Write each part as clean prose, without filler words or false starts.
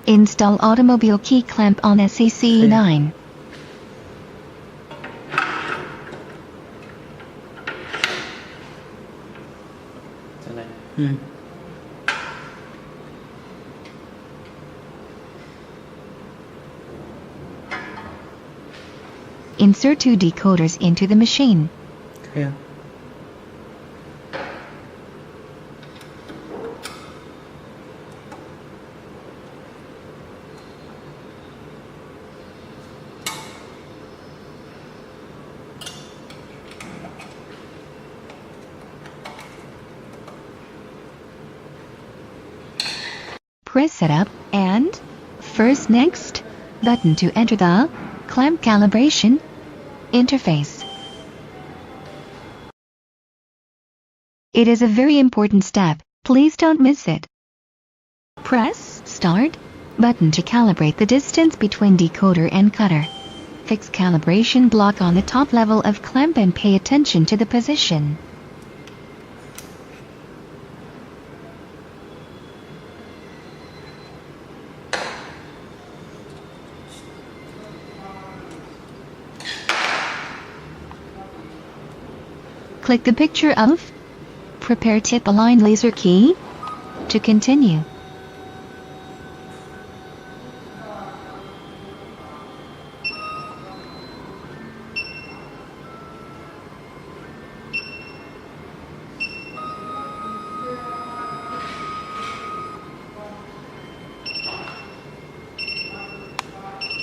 Install automobile key clamp on SAC E9. Insert 2 decoders into the machine. Yeah. Press Setup and First Next button to enter the clamp calibration interface. It is a very important step, please don't miss it. Press Start button to calibrate the distance between decoder and cutter. Fix calibration block on the top level of clamp and pay attention to the position. Click the picture of Prepare Tip Align Laser Key to continue.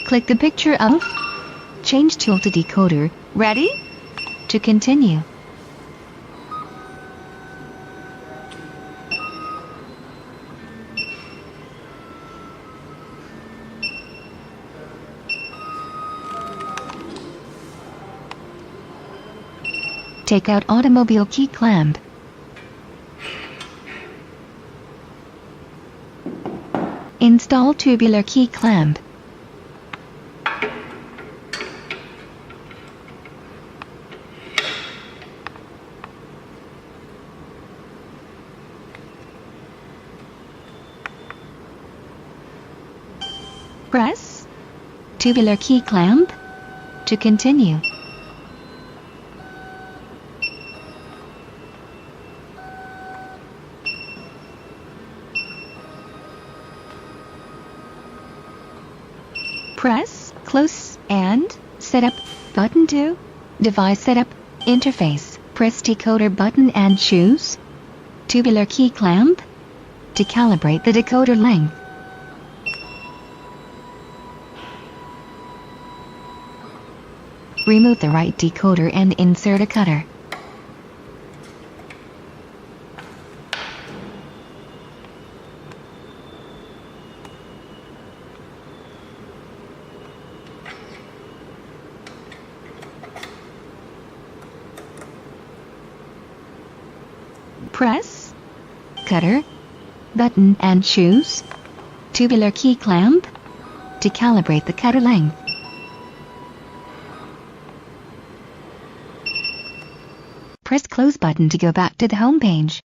Click the picture of Change Tool to Decoder. Ready? To continue. Take out automobile key clamp. Install tubular key clamp. Press tubular key clamp to continue. Press Close and Setup button to Device Setup interface. Press decoder button and choose tubular key clamp to calibrate the decoder length. Remove the right decoder and insert a cutter. Press Cutter button and choose tubular key clamp to calibrate the cutter length. Press Close button to go back to the home page.